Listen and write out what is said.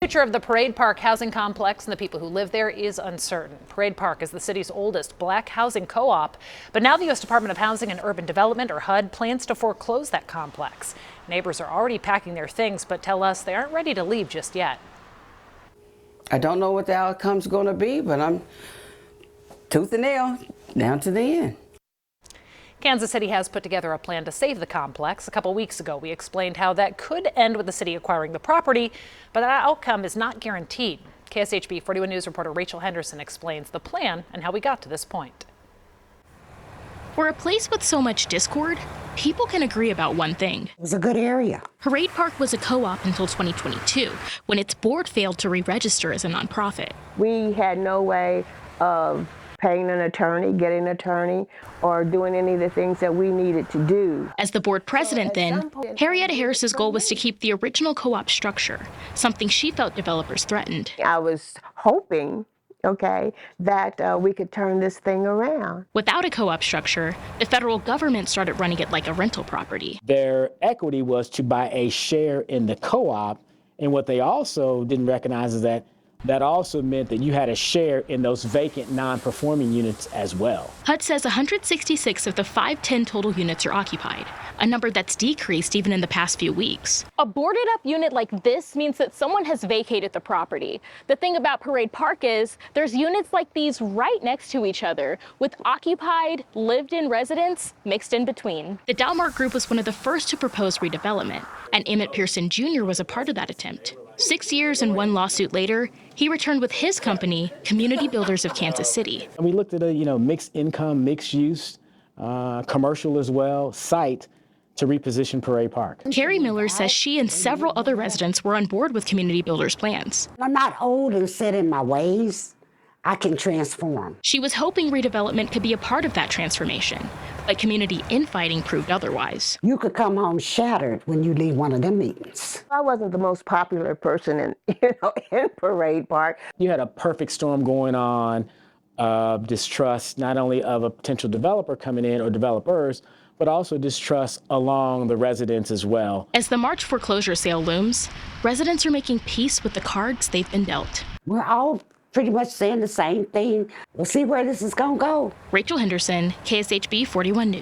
The future of the Parade Park housing complex and the people who live there is uncertain. Parade Park is the city's oldest black housing co-op, but now the U.S. Department of Housing and Urban Development, or HUD, plans to foreclose that complex. Neighbors are already packing their things, but tell us they aren't ready to leave just yet. I don't know what the outcome's going to be, but I'm tooth and nail down to the end. Kansas City has put together a plan to save the complex. A couple weeks ago, we explained how that could end with the city acquiring the property, but that outcome is not guaranteed. KSHB 41 News reporter Rachel Henderson explains the plan and how we got to this point. For a place with so much discord, people can agree about one thing. It was a good area. Parade Park was a co-op until 2022, when its board failed to re-register as a nonprofit. We had no way of paying an attorney, getting an attorney, or doing any of the things that we needed to do. As the board president then, Harrietta Harris's goal was to keep the original co-op structure, something she felt developers threatened. I was hoping, that we could turn this thing around. Without a co-op structure, the federal government started running it like a rental property. Their equity was to buy a share in the co-op, and what they also didn't recognize is that also meant that you had a share in those vacant non-performing units as well. HUD says 166 of the 510 total units are occupied, a number that's decreased even in the past few weeks. A boarded up unit like this means that someone has vacated the property. The thing about Parade Park is there's units like these right next to each other with occupied, lived-in residents mixed in between. The Dalmart Group was one of the first to propose redevelopment, and Emmett Pearson Jr. was a part of that attempt. 6 years and one lawsuit later, he returned with his company, Community Builders of Kansas City. And we looked at a mixed income, mixed use, commercial as well, site to reposition Parade Park. Carrie Miller says she and several other residents were on board with Community Builders' plans. I'm not old and set in my ways. I can transform. She was hoping redevelopment could be a part of that transformation, but community infighting proved otherwise. You could come home shattered when you leave one of them meetings. I wasn't the most popular person in Parade Park. You had a perfect storm going on of distrust, not only of a potential developer coming in or developers, but also distrust along the residents as well. As the March foreclosure sale looms, residents are making peace with the cards they've been dealt. We're all pretty much saying the same thing. We'll see where this is going to go. Rachel Henderson, KSHB 41 News.